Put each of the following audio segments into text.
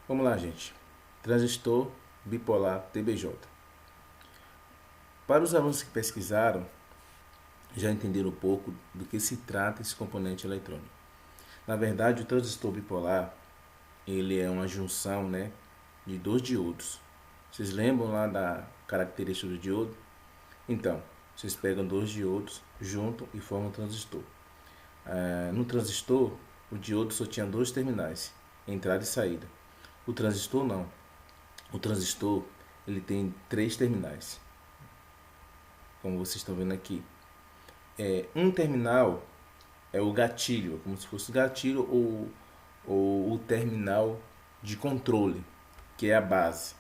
Vamos lá, gente. Transistor bipolar TBJ. Para os alunos que pesquisaram, já entenderam um pouco do que se trata esse componente eletrônico. Na verdade, o transistor bipolar, ele é uma junção, né, de dois diodos. Vocês lembram lá da característica do diodo? Então, vocês pegam dois diodos, juntam e formam um transistor. No transistor, o diodo só tinha dois terminais, entrada e saída. O transistor não. O transistor, ele tem três terminais, como vocês estão vendo aqui. Um terminal é o gatilho, como se fosse o gatilho ou o terminal de controle, que é a base,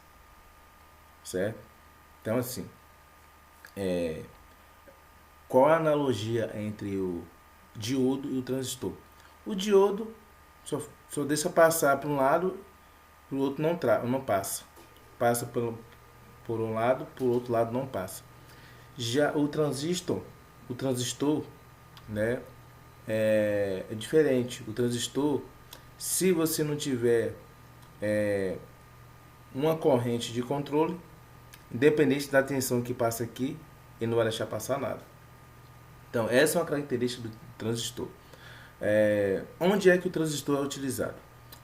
certo? Então, assim, qual a analogia entre o diodo e o transistor? O diodo só deixa passar para um lado, para o outro não passa. Passa por um lado, por outro lado não passa. Já o transistor, né, é diferente. O transistor, se você não tiver uma corrente de controle, independente da tensão que passa aqui, ele não vai deixar passar nada. Então, essa é uma característica do transistor. Onde é que o transistor é utilizado?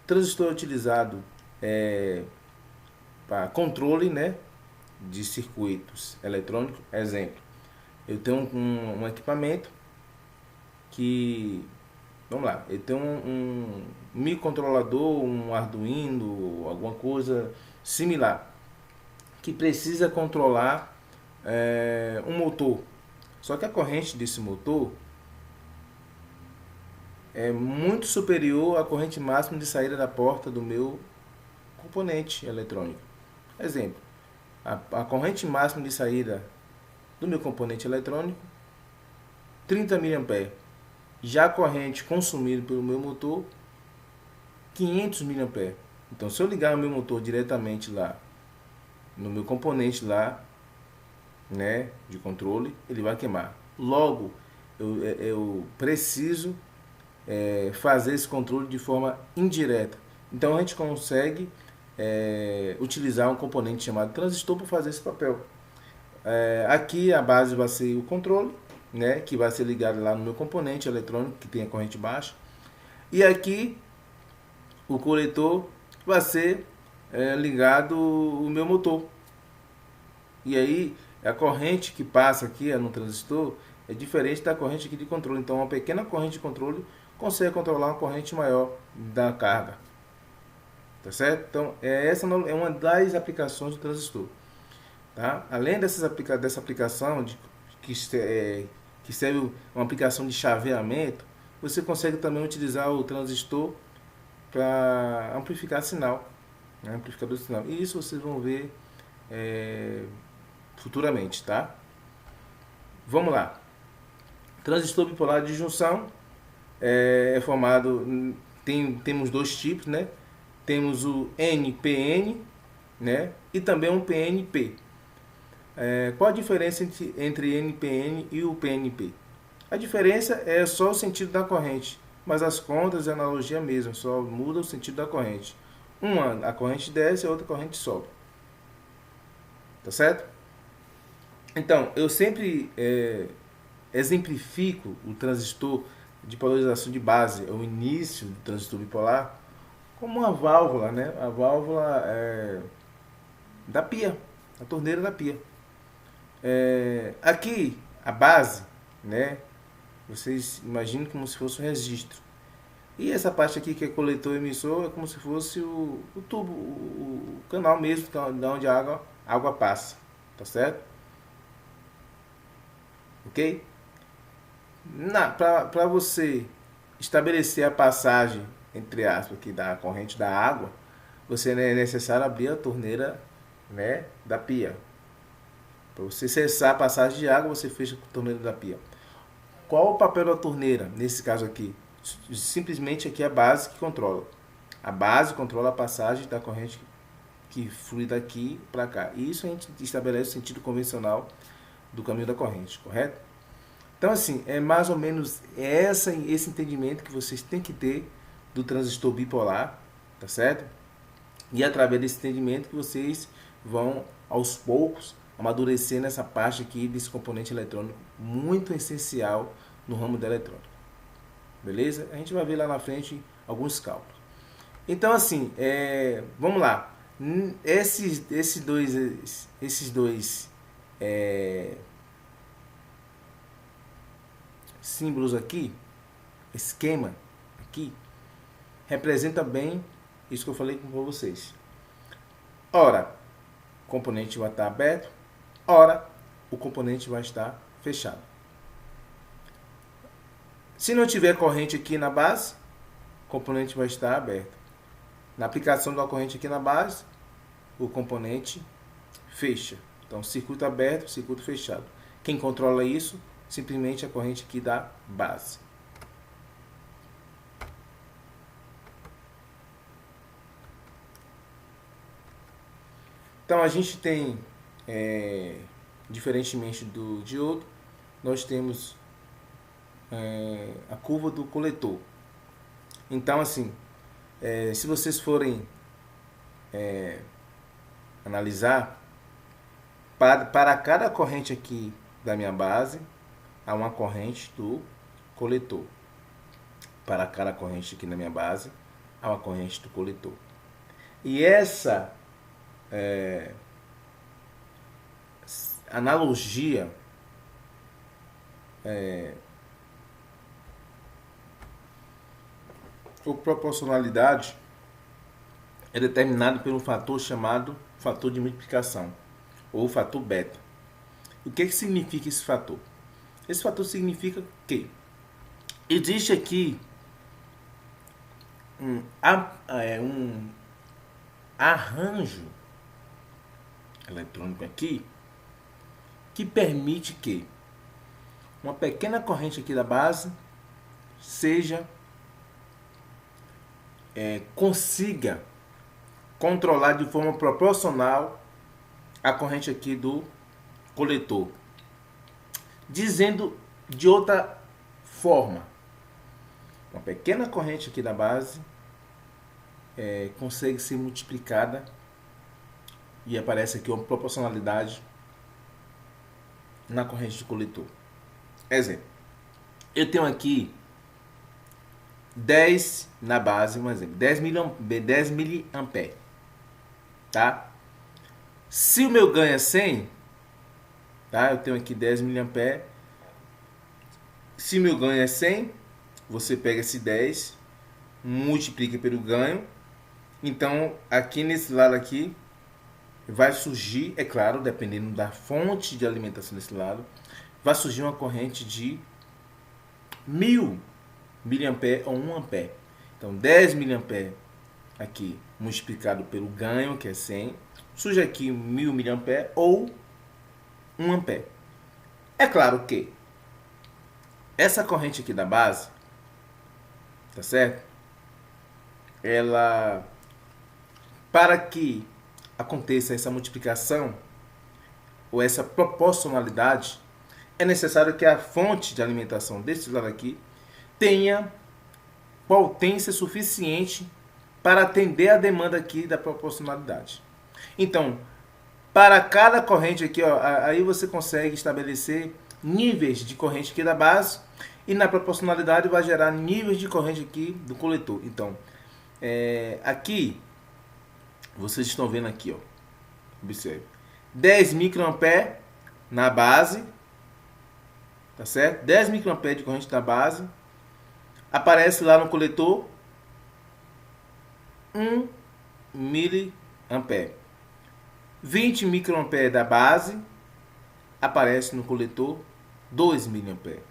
O transistor é utilizado para controle, né, de circuitos eletrônicos. Exemplo, eu tenho um equipamento que, vamos lá, eu tenho um microcontrolador, um Arduino, alguma coisa similar, que precisa controlar um motor. Só que a corrente desse motor é muito superior à corrente máxima de saída da porta do meu componente eletrônico. Exemplo, a corrente máxima de saída do meu componente eletrônico, 30 mA. Já a corrente consumida pelo meu motor, 500 mA. Então, se eu ligar o meu motor diretamente lá, no meu componente lá, né, de controle, ele vai queimar. Logo, eu preciso fazer esse controle de forma indireta. Então, a gente consegue utilizar um componente chamado transistor para fazer esse papel. Aqui a base vai ser o controle, né, que vai ser ligado lá no meu componente eletrônico que tem a corrente baixa. E aqui o coletor vai ser ligado o meu motor. E aí a corrente que passa aqui no transistor é diferente da corrente aqui de controle. Então uma pequena corrente de controle consegue controlar uma corrente maior da carga. Tá certo? Então essa é uma das aplicações do transistor. Tá? Além dessa aplicação que serve uma aplicação de chaveamento, você consegue também utilizar o transistor para amplificar sinal, né? Amplificador de sinal. E isso vocês vão ver futuramente, tá? Vamos lá. Transistor bipolar de junção formado, temos dois tipos, né? Temos o NPN, né? E também um PNP. Qual a diferença entre NPN e o PNP? A diferença é só o sentido da corrente, mas as contas e a analogia é a mesma, só muda o sentido da corrente. Uma, a corrente desce e a outra a corrente sobe. Tá certo? Então, eu sempre exemplifico o transistor de polarização de base, o início do transistor bipolar, como uma válvula, né? A válvula da pia, a torneira da pia. Aqui, a base, né? Vocês imaginam como se fosse um registro. E essa parte aqui que é coletor e emissor é como se fosse o tubo, o canal mesmo, de onde a água passa. Tá certo? Ok? Para você estabelecer a passagem, entre aspas, aqui da corrente da água, você é necessário abrir a torneira, né, da pia. Para você cessar a passagem de água, você fecha a torneira da pia. Qual o papel da torneira, nesse caso aqui? Simplesmente aqui é a base que controla. A base controla a passagem da corrente que flui daqui para cá. E isso a gente estabelece o sentido convencional do caminho da corrente, correto? Então, assim, é mais ou menos esse entendimento que vocês têm que ter do transistor bipolar, tá certo? E através desse entendimento que vocês vão, aos poucos, amadurecendo essa parte aqui desse componente eletrônico muito essencial no ramo da eletrônica. Beleza? A gente vai ver lá na frente alguns cálculos. Então, assim, vamos lá. Esses dois símbolos aqui, esquema aqui, representa bem isso que eu falei com vocês. Ora, o componente vai estar aberto, ora, o componente vai estar fechado. Se não tiver corrente aqui na base, o componente vai estar aberto. Na aplicação da corrente aqui na base, o componente fecha. Então, circuito aberto, circuito fechado. Quem controla isso? Simplesmente a corrente aqui da base. Então, a gente tem, diferentemente do diodo, nós temos a curva do coletor. Então, assim, se vocês forem analisar, para cada corrente aqui da minha base, há uma corrente do coletor. Para cada corrente aqui na minha base, há uma corrente do coletor. E essa analogia ou proporcionalidade é determinado pelo fator chamado fator de multiplicação, ou fator beta. O que significa esse fator? Esse fator significa que existe aqui um arranjo eletrônico aqui que permite que uma pequena corrente aqui da base consiga controlar de forma proporcional a corrente aqui do coletor. Dizendo de outra forma, uma pequena corrente aqui da base consegue ser multiplicada e aparece aqui uma proporcionalidade na corrente do coletor. Exemplo, eu tenho aqui 10 na base, um exemplo, 10 miliamperes, tá? Se o meu ganho é 100, tá? Eu tenho aqui 10 miliamperes. Se o meu ganho é 100, você pega esse 10, multiplica pelo ganho. Então, aqui nesse lado aqui, vai surgir, é claro, dependendo da fonte de alimentação desse lado, vai surgir uma corrente de 1000 miliamperes ou 1 ampere. Então, 10 miliamperes aqui multiplicado pelo ganho, que é 100, surge aqui 1000 miliamperes ou 1 ampere. É claro que essa corrente aqui da base, tá certo? Ela, para que aconteça essa multiplicação ou essa proporcionalidade, é necessário que a fonte de alimentação desse lado aqui tenha potência suficiente para atender a demanda aqui da proporcionalidade. Então, para cada corrente aqui, ó, aí você consegue estabelecer níveis de corrente aqui da base e na proporcionalidade vai gerar níveis de corrente aqui do coletor. Então, aqui, vocês estão vendo aqui, ó, observe, 10 microamperes na base, tá certo? 10 microamperes de corrente da base, aparece lá no coletor 1 miliampere. 20 microamperes da base, aparece no coletor 2 miliamperes.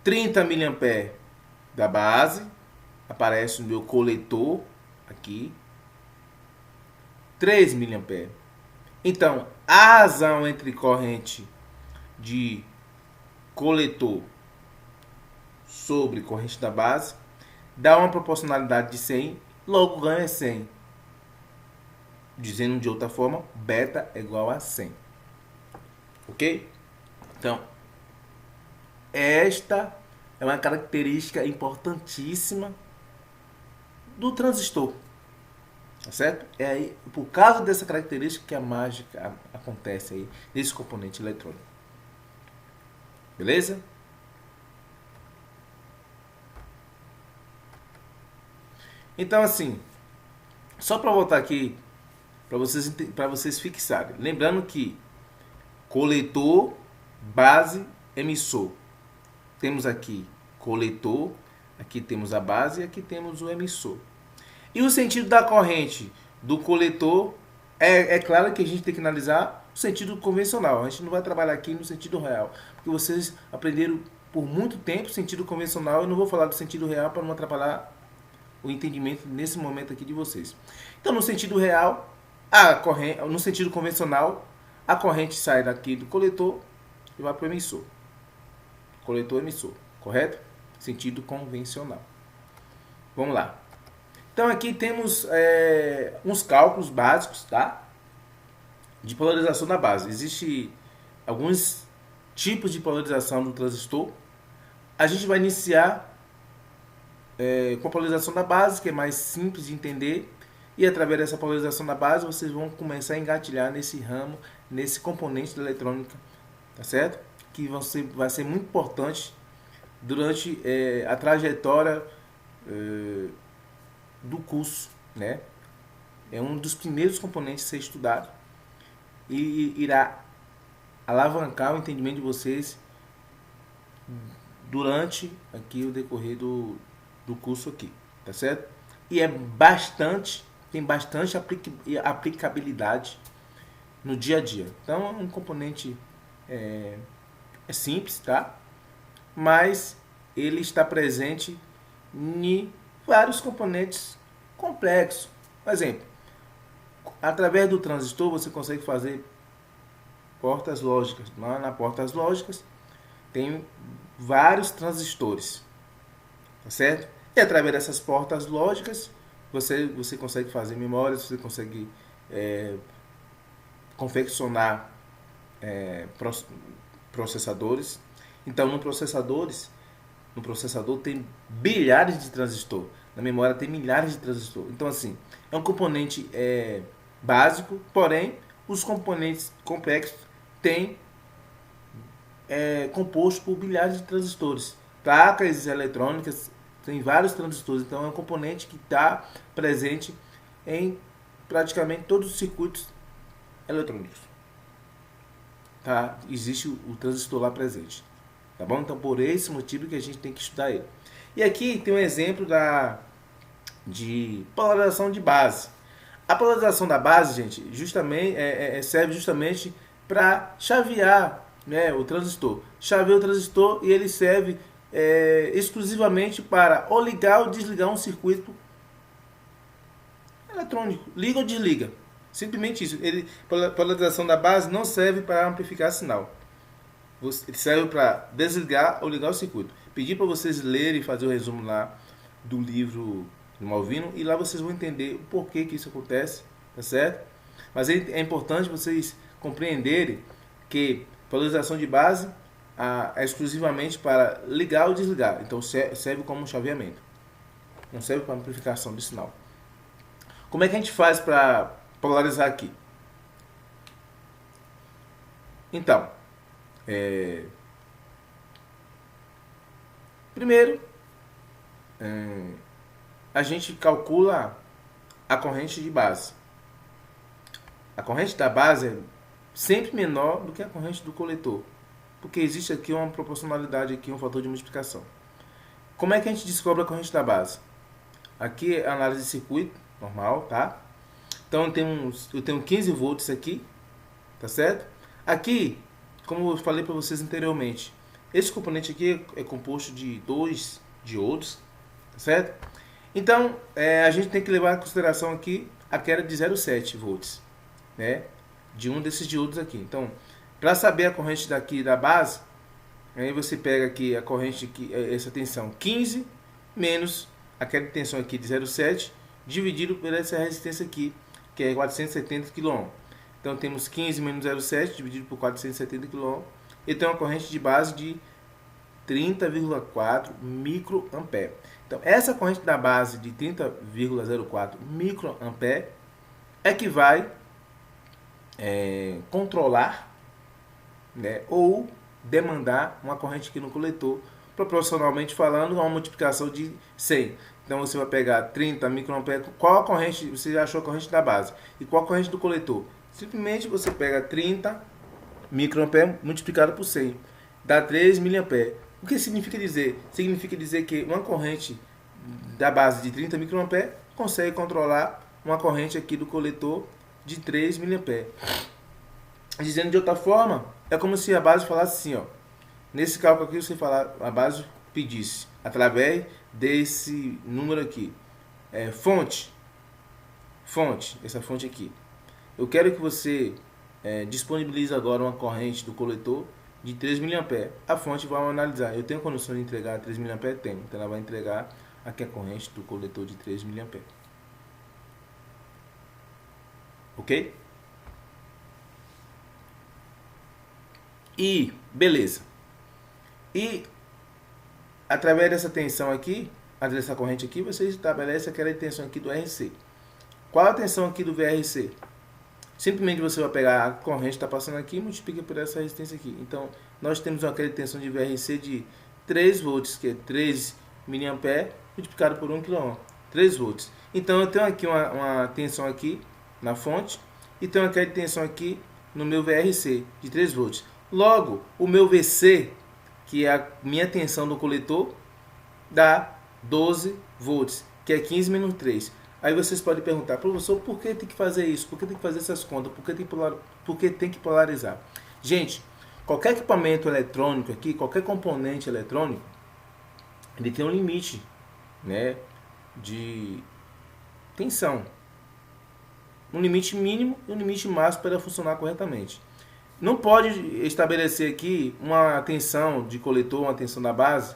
30 miliamperes da base, aparece no meu coletor aqui 3 miliamperes. Então, a razão entre corrente de coletor sobre corrente da base dá uma proporcionalidade de 100, logo ganho é 100. Dizendo de outra forma, beta é igual a 100. Ok? Então, esta é uma característica importantíssima do transistor. tá certo? É aí, por causa dessa característica que a mágica acontece aí nesse componente eletrônico. Beleza? Então assim, só para voltar aqui para vocês fixarem, lembrando que coletor, base, emissor. Temos aqui coletor, aqui temos a base e aqui temos o emissor. E o sentido da corrente do coletor, é claro que a gente tem que analisar o sentido convencional. A gente não vai trabalhar aqui no sentido real, porque vocês aprenderam por muito tempo o sentido convencional. Eu não vou falar do sentido real para não atrapalhar o entendimento nesse momento aqui de vocês. Então, no sentido real, no sentido convencional, a corrente sai daqui do coletor e vai para o emissor. Coletor, emissor, correto? Sentido convencional. Vamos lá. Então aqui temos uns cálculos básicos, tá? De polarização da base. Existem alguns tipos de polarização do transistor. A gente vai iniciar com a polarização da base, que é mais simples de entender. E através dessa polarização da base, vocês vão começar a engatilhar nesse ramo, nesse componente da eletrônica, tá certo? Que vai ser muito importante durante a trajetória do curso, né? É um dos primeiros componentes a ser estudado e irá alavancar o entendimento de vocês durante aqui o decorrer do curso aqui, tá certo? E tem bastante aplicabilidade no dia a dia. Então é um componente é simples, tá? Mas ele está presente em vários componentes complexos. Por exemplo, através do transistor você consegue fazer portas lógicas. Lá na portas lógicas tem vários transistores, tá certo? E através dessas portas lógicas você consegue fazer memórias, você consegue confeccionar processadores. Então no processador tem bilhares de transistor. Na memória tem milhares de transistor. Então assim, é um componente básico, porém os componentes complexos têm composto por bilhares de transistores. Placas eletrônicas tem vários transistores. Então é um componente que está presente em praticamente todos os circuitos eletrônicos. Tá? Existe o transistor lá presente. Tá bom? Então, por esse motivo que a gente tem que estudar ele. E aqui tem um exemplo de polarização de base. A polarização da base, gente, serve justamente para chavear, né, o transistor. Chaveia o transistor e ele serve exclusivamente para ou ligar ou desligar um circuito eletrônico. Liga ou desliga. Simplesmente isso. Polarização da base não serve para amplificar sinal. Ele serve para desligar ou ligar o circuito. Pedi para vocês lerem e fazer o resumo lá do livro do Malvino, e lá vocês vão entender o porquê que isso acontece, tá certo? Mas é importante vocês compreenderem que polarização de base é exclusivamente para ligar ou desligar. Então serve como um chaveamento. Não serve para amplificação de sinal. Como é que a gente faz para polarizar aqui? Então, primeiro, a gente calcula a corrente de base. A corrente da base é sempre menor do que a corrente do coletor, porque existe aqui uma proporcionalidade, aqui um fator de multiplicação. Como é que a gente descobre a corrente da base? Aqui é a análise de circuito normal, tá? Então eu tenho 15 volts aqui, tá certo? Aqui, como eu falei para vocês anteriormente, esse componente aqui é composto de 2 diodos, tá certo? Então, a gente tem que levar em consideração aqui a queda de 0,7 volts, né? De um desses diodos aqui. Então, para saber a corrente daqui da base, aí você pega aqui a corrente, essa tensão 15, menos a queda de tensão aqui de 0,7, dividido por essa resistência aqui, que é 470 kΩ. Então temos 15 menos 0,7 dividido por 470 kΩ. E tem uma corrente de base de 30,4 microampere. Então, essa corrente da base de 30,04 microampere é que vai controlar, né, ou demandar uma corrente aqui no coletor, proporcionalmente falando, uma multiplicação de 100. Então você vai pegar 30 microampere. Qual a corrente? Você já achou a corrente da base. E qual a corrente do coletor? Simplesmente você pega 30 microampere multiplicado por 100. Dá 3 miliampere. O que significa dizer? Significa dizer que uma corrente da base de 30 microampere consegue controlar uma corrente aqui do coletor de 3 miliampere. Dizendo de outra forma, é como se a base falasse assim, ó. Nesse cálculo aqui, você falar, a base pedisse, através desse número aqui, fonte, essa fonte aqui. Eu quero que você disponibilize agora uma corrente do coletor de 3 miliampere. A fonte vai analisar. Eu tenho condição de entregar 3 miliampere? Tenho. Então ela vai entregar aqui a corrente do coletor de 3 miliampere. Ok? E, beleza. E, através dessa tensão aqui, dessa corrente aqui, você estabelece aquela tensão aqui do RC. Qual a tensão aqui do VRC? Simplesmente você vai pegar a corrente que está passando aqui e multiplica por essa resistência aqui. Então, nós temos aquela tensão de VRC de 3 volts, que é 3 miliampere, multiplicado por 1 kΩ. 3 volts. Então, eu tenho aqui uma tensão aqui na fonte e tenho aquela tensão aqui no meu VRC de 3 volts. Logo, o meu VC, que é a minha tensão do coletor, dá 12 volts, que é 15 menos 3. Aí vocês podem perguntar, professor, por que tem que fazer isso? Por que tem que fazer essas contas? Por que tem que polarizar? Gente, qualquer equipamento eletrônico aqui, qualquer componente eletrônico, ele tem um limite, né, de tensão. Um limite mínimo e um limite máximo para funcionar corretamente. Não pode estabelecer aqui uma tensão de coletor, uma tensão da base,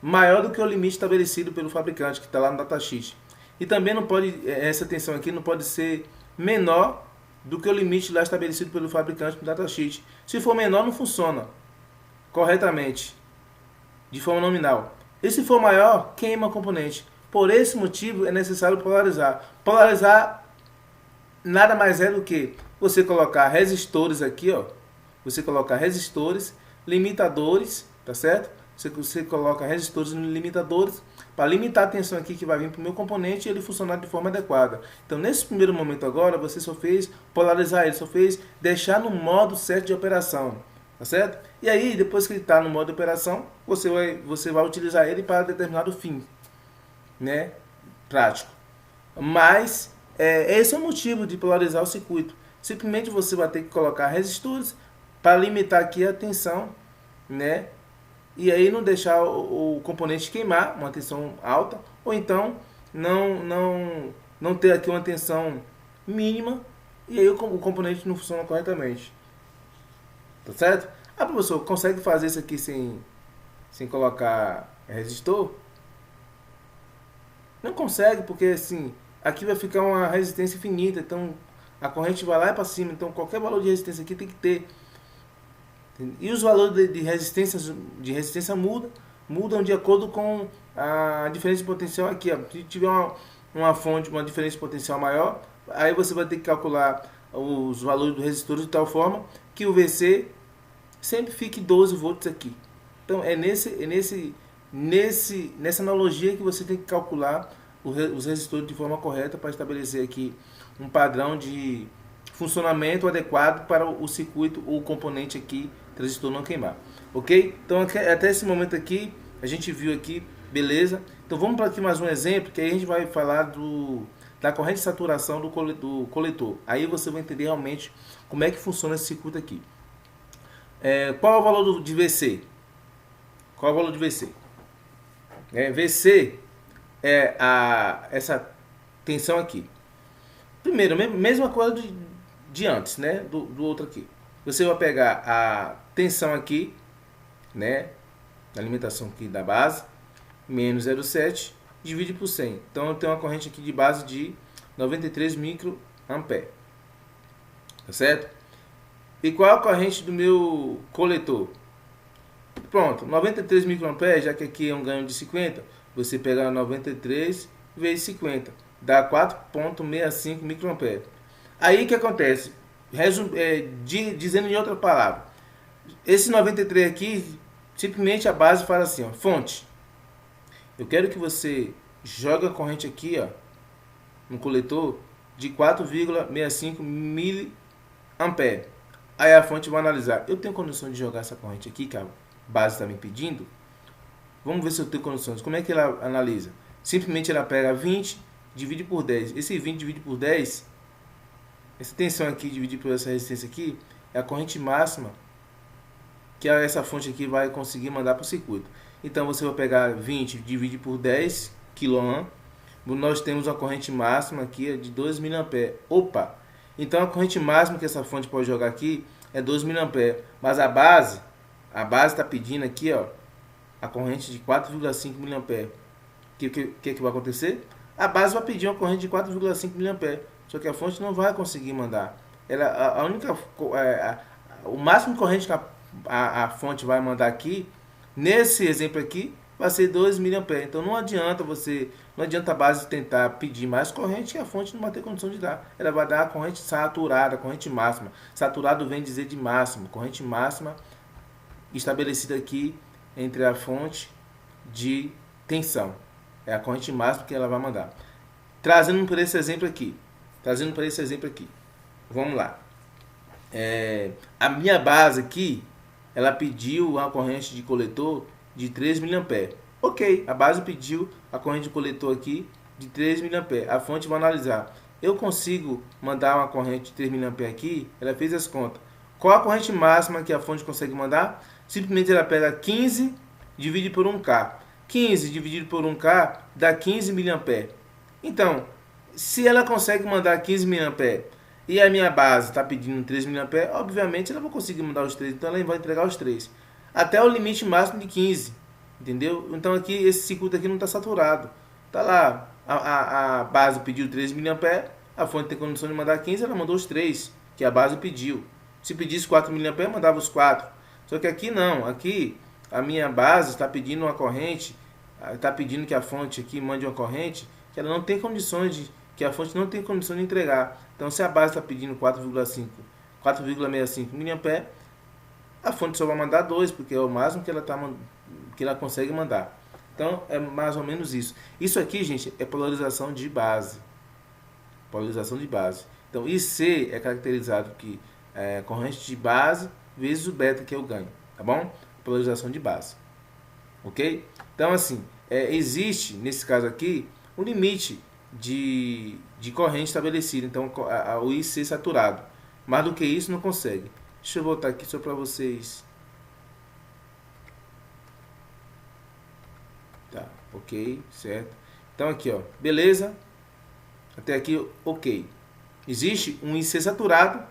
maior do que o limite estabelecido pelo fabricante, que está lá no datasheet. E também não pode, essa tensão aqui não pode ser menor do que o limite lá estabelecido pelo fabricante no datasheet. Se for menor, não funciona corretamente, de forma nominal. E se for maior, queima a componente. Por esse motivo, é necessário polarizar. Polarizar nada mais é do que você colocar resistores aqui, ó. Você colocar resistores, limitadores, tá certo? Você coloca resistores e limitadores para limitar a tensão aqui que vai vir para o meu componente e ele funcionar de forma adequada. Então, nesse primeiro momento agora, você só fez polarizar ele, só fez deixar no modo certo de operação, tá certo? E aí, depois que ele está no modo de operação, você vai utilizar ele para determinado fim, né? Prático. Mas, esse é o motivo de polarizar o circuito. Simplesmente você vai ter que colocar resistores para limitar aqui a tensão, né? E aí não deixar o componente queimar, uma tensão alta, ou então não ter aqui uma tensão mínima, e aí o componente não funciona corretamente. Tá certo? Ah, professor, consegue fazer isso aqui sem colocar resistor? Não consegue, porque assim, aqui vai ficar uma resistência infinita, então a corrente vai lá e para cima, então qualquer valor de resistência aqui tem que ter. E os valores de resistência mudam de acordo com a diferença de potencial aqui. Ó. Se tiver uma fonte, uma diferença de potencial maior, aí você vai ter que calcular os valores dos resistores de tal forma que o VC sempre fique 12 volts aqui. Então é nessa analogia que você tem que calcular os resistores de forma correta para estabelecer aqui um padrão de funcionamento adequado para o circuito ou o componente aqui transistor não queimar, ok? Então até esse momento aqui a gente viu aqui, beleza? Então vamos para aqui mais um exemplo, que aí a gente vai falar da corrente de saturação do coletor. Aí você vai entender realmente como é que funciona esse circuito aqui. Qual é o valor de VC? Qual é o valor de VC? VC é essa tensão aqui. Primeiro, mesma coisa de antes, né? Do outro aqui. Você vai pegar a tensão aqui, né? A alimentação aqui da base, menos 0,7, divide por 100. Então, eu tenho uma corrente aqui de base de 93 microampere. Tá certo? E qual é a corrente do meu coletor? Pronto, 93 microamperes, já que aqui é um ganho de 50, você pega 93 vezes 50, dá 4,65 microamperes. Aí o que acontece? Dizendo em outra palavra, esse 93 aqui, simplesmente a base fala assim, ó, fonte. Eu quero que você jogue a corrente aqui, ó, no coletor de 4,65 miliamperes. Aí a fonte vai analisar. Eu tenho condição de jogar essa corrente aqui, que a base está me pedindo? Vamos ver se eu tenho condições. Como é que ela analisa? Simplesmente ela pega 20, divide por 10. Esse 20 divide por 10, essa tensão aqui dividida por essa resistência aqui, é a corrente máxima que essa fonte aqui vai conseguir mandar para o circuito. Então você vai pegar 20, divide por 10 kΩ. Nós temos uma corrente máxima aqui de 2 mA. Opa! Então a corrente máxima que essa fonte pode jogar aqui é 2 mA. Mas a base está pedindo aqui, ó, a corrente de 4,5 mA. O que vai acontecer? A base vai pedir uma corrente de 4,5 mA. Só que a fonte não vai conseguir mandar. O máximo de corrente que a fonte vai mandar aqui, nesse exemplo aqui, vai ser 2 mA. Então não adianta a base tentar pedir mais corrente que a fonte não vai ter condição de dar. Ela vai dar a corrente saturada, a corrente máxima. Saturado vem dizer de máximo, corrente máxima estabelecida aqui entre a fonte de tensão. É a corrente máxima que ela vai mandar. Trazendo para esse exemplo aqui. Vamos lá. A minha base aqui, ela pediu uma corrente de coletor de 3 mA. Ok, a base pediu a corrente de coletor aqui de 3 mA. A fonte vai analisar. Eu consigo mandar uma corrente de 3 mA aqui? Ela fez as contas. Qual a corrente máxima que a fonte consegue mandar? Simplesmente ela pega 15, divide por 1K. 15 dividido por 1K dá 15 mA. Então, se ela consegue mandar 15 mA e a minha base está pedindo 3 mA, obviamente ela vai conseguir mandar os 3, então ela vai entregar os 3. Até o limite máximo de 15, entendeu? Então aqui esse circuito aqui não está saturado. Tá lá, a base pediu 3 mA, a fonte tem condição de mandar 15, ela mandou os 3, que a base pediu. Se pedisse 4 mA, mandava os 4. Só que aqui não, aqui a minha base está pedindo uma corrente, está pedindo que a fonte aqui mande uma corrente que ela não tem condições que a fonte não tem condição de entregar. Então, se a base está pedindo 4,65 mA, a fonte só vai mandar 2, porque é o máximo que ela consegue mandar. Então, é mais ou menos isso. Isso aqui, gente, é polarização de base. Polarização de base. Então, IC é caracterizado que é corrente de base vezes o beta, que é o ganho. Tá bom? Polarização de base. Ok? Então, assim, existe, nesse caso aqui, um limite de corrente estabelecido. Então, o IC saturado. Mais do que isso, não consegue. Deixa eu voltar aqui só para vocês. Tá, ok, certo. Então, aqui, ó, beleza. Até aqui, ok. Existe um IC saturado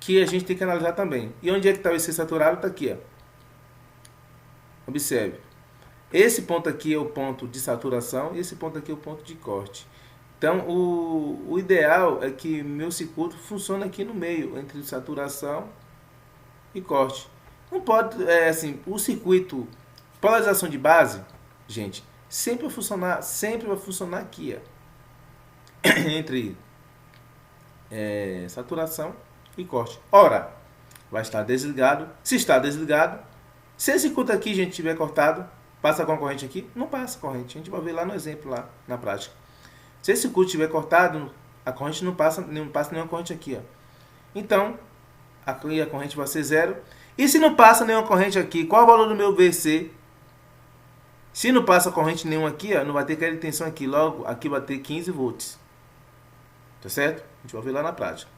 que a gente tem que analisar também. E onde é que está o IC saturado? Está aqui, ó. Observe. Esse ponto aqui é o ponto de saturação e esse ponto aqui é o ponto de corte. Então, o ideal é que meu circuito funcione aqui no meio, entre saturação e corte. Não pode, o circuito polarização de base, gente, sempre vai funcionar aqui, ó, entre saturação e corte. Ora, vai estar desligado. Se está desligado, se esse circuito aqui, gente, estiver cortado, passa com a corrente aqui? Não passa corrente. A gente vai ver lá no exemplo, lá na prática. Se esse circuito estiver cortado, a corrente não passa nenhuma corrente aqui, ó. Então, aqui a corrente vai ser 0. E se não passa nenhuma corrente aqui, qual é o valor do meu VC? Se não passa corrente nenhuma aqui, ó, não vai ter aquela tensão aqui. Logo, aqui vai ter 15 volts. Tá certo? A gente vai ver lá na prática.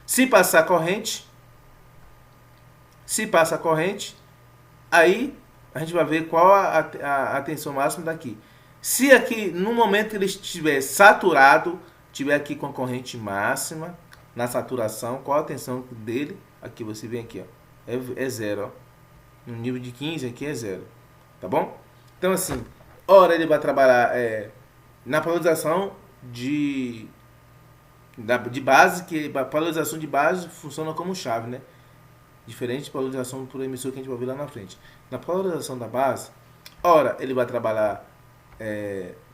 Se passar corrente, aí a gente vai ver qual a tensão máxima daqui. Se aqui, no momento que ele estiver saturado, estiver aqui com a corrente máxima, na saturação, qual a tensão dele? Aqui você vem aqui, ó, é 0, ó. No nível de 15 aqui é 0, tá bom? Então assim, ora ele vai trabalhar na polarização de base, que a polarização de base funciona como chave, né? Diferente de polarização por emissor que a gente vai ver lá na frente. Na polarização da base, ora ele vai trabalhar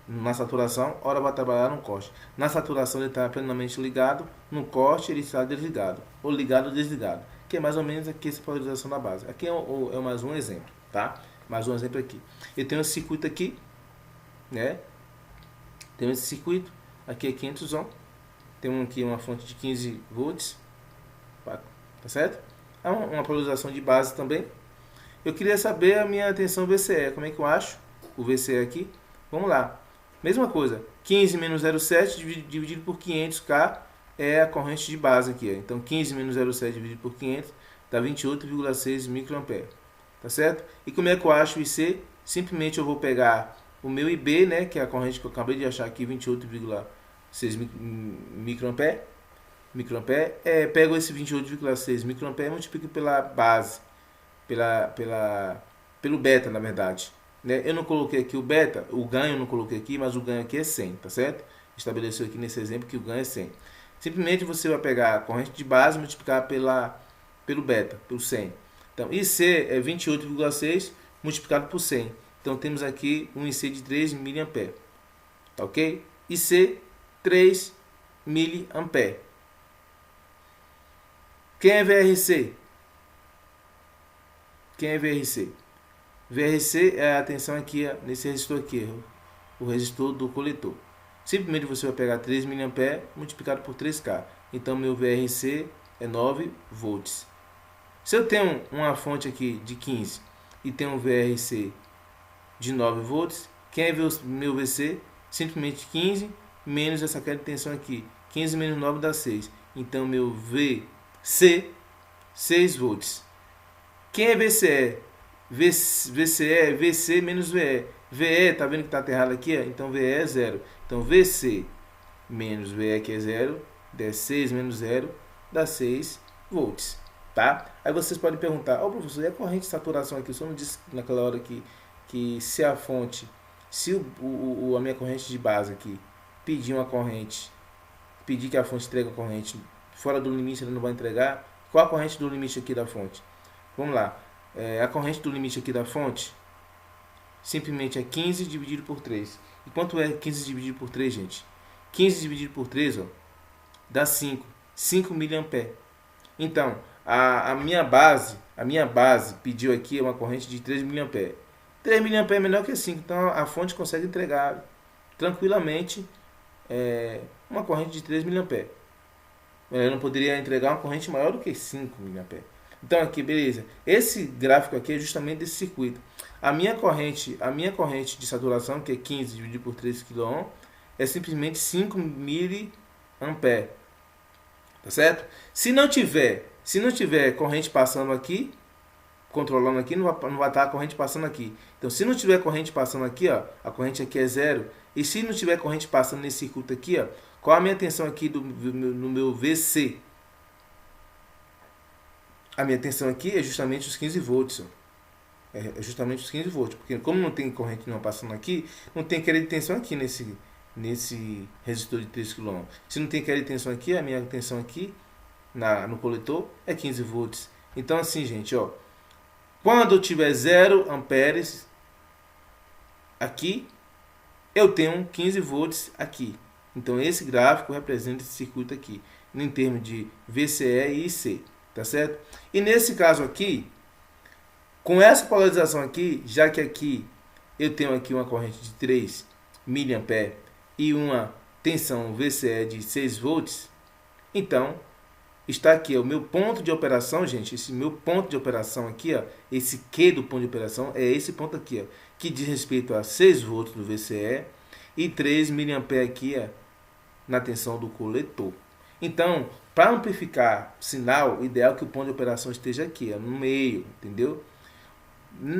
na saturação, ora vai trabalhar no corte. Na saturação ele está plenamente ligado, no corte ele está desligado, ou ligado ou desligado, que é mais ou menos aqui essa polarização da base. Aqui é mais um exemplo, tá? Mais um exemplo aqui. Eu tenho esse circuito aqui, né? Tenho esse circuito, aqui é 500 ohm, tem aqui uma fonte de 15 volts, tá certo? É uma polarização de base também. Eu queria saber a minha tensão VCE, como é que eu acho o VCE aqui? Vamos lá. Mesma coisa, 15 menos 0,7 dividido por 500K é a corrente de base aqui. Então 15 menos 0,7 dividido por 500 dá 28,6 microampere. Tá certo? E como é que eu acho o IC? Simplesmente eu vou pegar o meu IB, né, que é a corrente que eu acabei de achar aqui, 28,6 microampere. Pego esse 28,6 microampere e multiplico pela base, pelo beta, na verdade. Né? Eu não coloquei aqui o beta, o ganho eu não coloquei aqui, mas o ganho aqui é 100, tá certo? Estabeleceu aqui nesse exemplo que o ganho é 100. Simplesmente você vai pegar a corrente de base e multiplicar pelo beta, pelo 100. Então, IC é 28,6 multiplicado por 100. Então, temos aqui um IC de 3 mA. Tá ok? IC, 3 mA. Quem é VRC? Quem é VRC? VRC é a tensão aqui, nesse resistor aqui, o resistor do coletor. Simplesmente você vai pegar 3 mA multiplicado por 3K. Então, meu VRC é 9 volts. Se eu tenho uma fonte aqui de 15 e tenho um VRC de 9 volts, quem é meu VC? Simplesmente 15 menos essa queda de tensão aqui. 15 menos 9 dá 6. Então, meu VC, 6 volts. Quem é VCE? VCE é VC menos VE. VE, tá vendo que está errado aqui? Então, VE é 0. Então, VC menos VE, que é 0, dá 6 menos 0, dá 6 volts. Tá? Aí vocês podem perguntar, professor, e a corrente de saturação aqui? O senhor não disse naquela hora que se a fonte, se a minha corrente de base aqui pedir uma corrente, pedir que a fonte entregue a corrente fora do limite, ele não vai entregar? Qual a corrente do limite aqui da fonte? Vamos lá. A corrente do limite aqui da fonte simplesmente é 15 dividido por 3. E quanto é 15 dividido por 3, gente? 15 dividido por 3, ó, dá 5. 5 mA. Então, a minha base pediu aqui uma corrente de 3 mA. 3 mA é menor que 5, então a fonte consegue entregar tranquilamente uma corrente de 3 mA. Ela não poderia entregar uma corrente maior do que 5 mA. Então aqui, beleza. Esse gráfico aqui é justamente desse circuito. A minha corrente de saturação, que é 15 dividido por 3 kΩ, é simplesmente 5 mA. Tá certo? Se não tiver corrente passando aqui, controlando aqui, não vai estar a corrente passando aqui. Então, se não tiver corrente passando aqui, ó, a corrente aqui é 0. E se não tiver corrente passando nesse circuito aqui, ó, qual a minha tensão aqui no meu VC? A minha tensão aqui é justamente os 15 volts. Ó. É justamente os 15 volts. Porque como não tem corrente nenhuma passando aqui, não tem queda de tensão aqui nesse resistor de 3 kΩ. Se não tem queda de tensão aqui, a minha tensão aqui no coletor é 15 volts. Então assim, gente, ó, quando eu tiver 0 amperes aqui, eu tenho 15 volts aqui. Então esse gráfico representa esse circuito aqui, em termos de VCE e IC, tá certo? E nesse caso aqui, com essa polarização aqui, já que aqui eu tenho aqui uma corrente de 3 mA e uma tensão VCE de 6 volts, então está aqui o meu ponto de operação, gente. Esse meu ponto de operação aqui, ó, esse Q do ponto de operação é esse ponto aqui, ó, que diz respeito a 6 volts do VCE e 3 mA aqui, ó, na tensão do coletor. Então, para amplificar o sinal, o ideal é que o ponto de operação esteja aqui, ó, no meio, entendeu?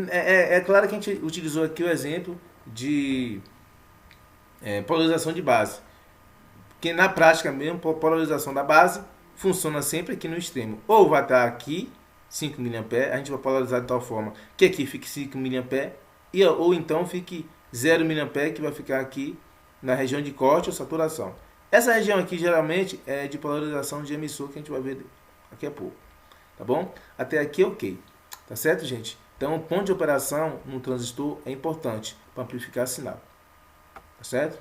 É claro que a gente utilizou aqui o exemplo de polarização de base, porque na prática mesmo, a polarização da base funciona sempre aqui no extremo. Ou vai estar aqui 5 mA, a gente vai polarizar de tal forma que aqui fique 5 mA, ou então fique 0 mA, que vai ficar aqui na região de corte ou saturação. Essa região aqui geralmente é de polarização de emissor, que a gente vai ver daqui a pouco. tá bom? Até aqui ok, tá certo, gente? Então, o ponto de operação no transistor é importante para amplificar sinal, tá certo?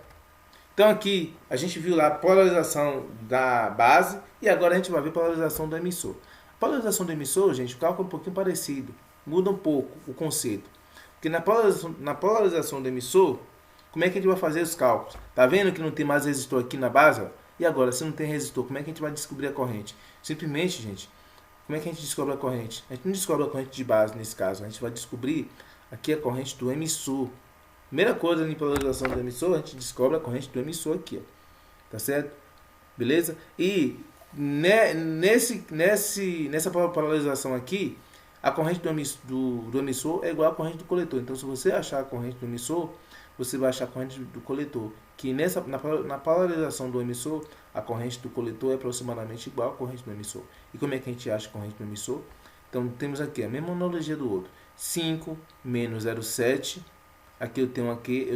Então aqui a gente viu lá a polarização da base e agora a gente vai ver a polarização do emissor. A polarização do emissor, gente, o cálculo é um pouquinho parecido, muda um pouco o conceito. Porque na polarização do emissor, como é que a gente vai fazer os cálculos? Tá vendo que não tem mais resistor aqui na base? Ó? E agora, se não tem resistor, como é que a gente vai descobrir a corrente? Simplesmente, gente, como é que a gente descobre a corrente? A gente não descobre a corrente de base nesse caso, a gente vai descobrir aqui a corrente do emissor. Primeira coisa em polarização do emissor, a gente descobre a corrente do emissor aqui, ó. Tá certo? Beleza? E nessa polarização aqui, a corrente do emissor é igual à corrente do coletor. Então, se você achar a corrente do emissor, você vai achar a corrente do coletor. Que na polarização do emissor, a corrente do coletor é aproximadamente igual à corrente do emissor. E como é que a gente acha a corrente do emissor? Então, temos aqui a mesma analogia do outro. 5 menos 0,7. Aqui eu tenho aqui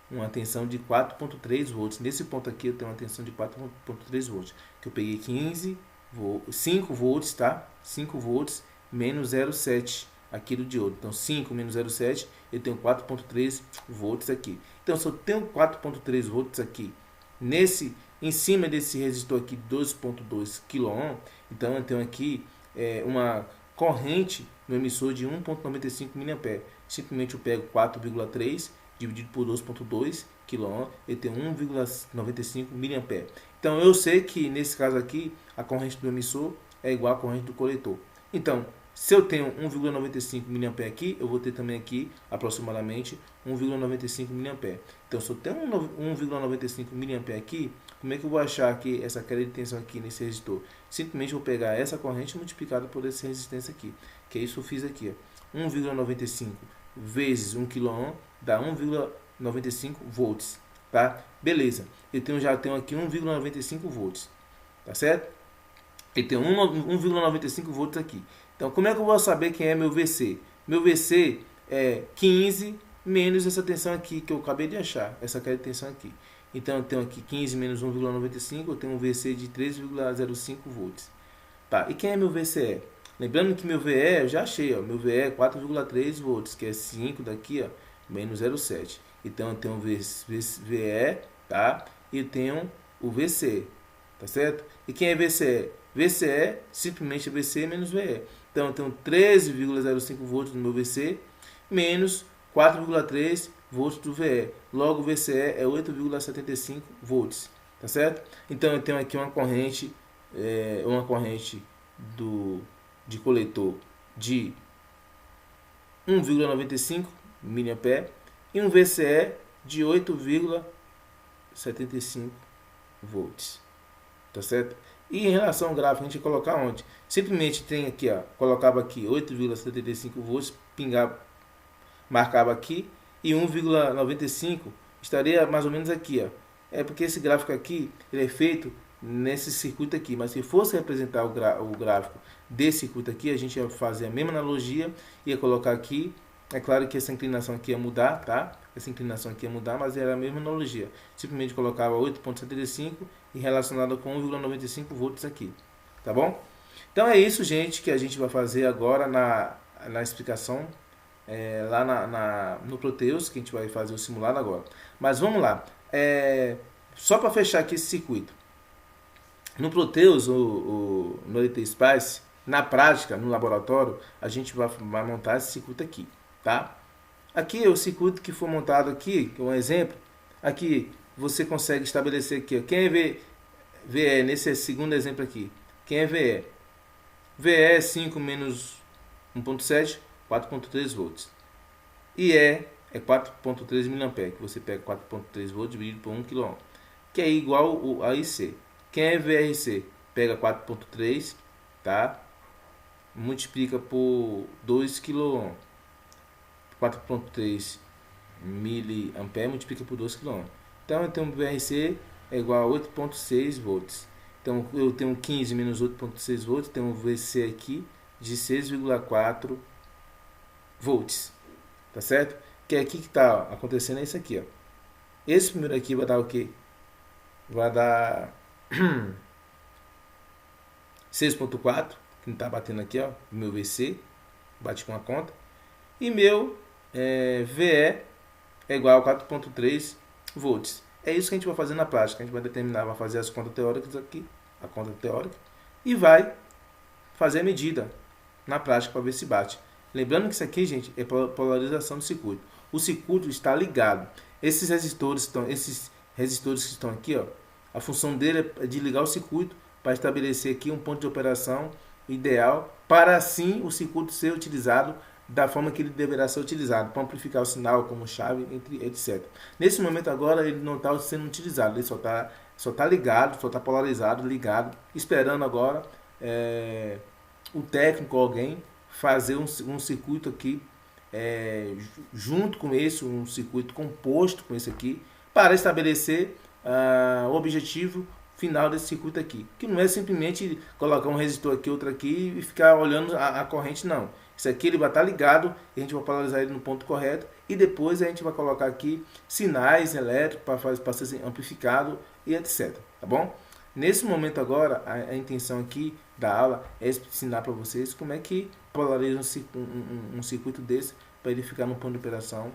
uma tensão de 4.3 volts. Nesse ponto aqui eu tenho uma tensão de 4.3 volts. Que eu peguei 5 volts, tá? 5 volts menos 0,7 aqui do diodo. Então 5 menos 0,7, eu tenho 4.3 volts aqui. Então se eu tenho 4.3 volts aqui em cima desse resistor aqui 12.2 kΩ, então eu tenho aqui uma corrente no emissor de 1.95 mA. Simplesmente eu pego 4,3 dividido por 2,2 kΩ, eu tenho 1,95 mA. Então eu sei que nesse caso aqui a corrente do emissor é igual à corrente do coletor. Então, se eu tenho 1,95 mA aqui, eu vou ter também aqui aproximadamente 1,95 mA. Então, se eu tenho 1,95 mA aqui, como é que eu vou achar aqui essa queda de tensão aqui nesse resistor? Simplesmente vou pegar essa corrente multiplicada por essa resistência aqui, que é isso que eu fiz aqui, 1,95 vezes 1 kΩ dá 1,95 volts, tá? Beleza, já tenho aqui 1,95 volts, tá certo? Eu tenho 1,95 volts aqui. Então, como é que eu vou saber quem é meu VC? Meu VC é 15 menos essa tensão aqui que eu acabei de achar, essa queda de tensão aqui. Então, eu tenho aqui 15 menos 1,95, eu tenho um VC de 3,05 volts. Tá, e quem é meu VCE? Lembrando que meu VE, eu já achei, ó, meu VE é 4,3 volts, que é 5 daqui, ó, menos 0,7. Então, eu tenho o VE, tá? E eu tenho o VC, tá certo? E quem é VCE? VCE, simplesmente é VC menos VE. Então, eu tenho 13,05 volts no meu VC, menos 4,3 volts do VE. Logo, o VCE é 8,75 volts, tá certo? Então, eu tenho aqui uma corrente de coletor de 1,95 mA e um VCE de 8,75 volts, tá certo? E em relação ao gráfico, a gente vai colocar onde? Simplesmente tem aqui, ó, colocava aqui 8,75 volts, pingava, marcava aqui, e 1,95 estaria mais ou menos aqui, ó. É porque esse gráfico aqui, ele é feito nesse circuito aqui, mas se fosse representar o gráfico desse circuito aqui, a gente ia fazer a mesma analogia, ia colocar aqui. É claro que essa inclinação aqui ia mudar, tá? Essa inclinação aqui ia mudar, mas era a mesma analogia. Simplesmente colocava 8,75 e relacionado com 1,95 volts aqui, tá bom? Então é isso, gente, que a gente vai fazer agora na explicação lá no Proteus, que a gente vai fazer o simulado agora. Mas vamos lá. Só para fechar aqui esse circuito. No Proteus, no LT Spice, na prática, no laboratório, a gente vai montar esse circuito aqui, tá? Aqui é o circuito que foi montado aqui, que é um exemplo. Aqui você consegue estabelecer aqui, ó, quem é VE nesse segundo exemplo aqui. Quem é VE? VE é 5 menos 1.7, 4.3 volts. E é 4.3 mA, que você pega 4.3 volts dividido por 1 kΩ, que é igual a IC. Quem é VRC? Pega 4.3, tá? Multiplica por 2 kΩ. 4.3 mA multiplica por 2 kΩ. Então, eu tenho um VRC é igual a 8.6 volts. Então, eu tenho 15 menos 8.6 volts, tenho um VC aqui de 6,4 volts. Tá certo? Que aqui que está acontecendo é isso aqui, ó. Esse primeiro aqui vai dar o quê? Vai dar 6.4, que não está batendo aqui, ó, meu VC, bate com a conta. E meu VE é igual a 4.3 volts. É isso que a gente vai fazer na prática. A gente vai determinar, vai fazer as contas teóricas aqui, a conta teórica, e vai fazer a medida na prática para ver se bate. Lembrando que isso aqui, gente, é polarização do circuito. O circuito está ligado. Esses resistores que estão aqui, ó, a função dele é de ligar o circuito para estabelecer aqui um ponto de operação ideal para assim o circuito ser utilizado da forma que ele deverá ser utilizado, para amplificar o sinal como chave, etc. Nesse momento agora ele não está sendo utilizado, ele só tá ligado, só está polarizado, ligado, esperando agora o técnico ou alguém fazer um circuito aqui junto com esse, um circuito composto com esse aqui, para estabelecer o objetivo final desse circuito aqui, que não é simplesmente colocar um resistor aqui, outro aqui e ficar olhando a corrente, não. Isso aqui ele vai estar ligado, e a gente vai polarizar ele no ponto correto e depois a gente vai colocar aqui sinais elétricos para ser amplificado e etc. Tá bom? Nesse momento agora, a intenção aqui da aula é ensinar para vocês como é que polariza um circuito desse para ele ficar no ponto de operação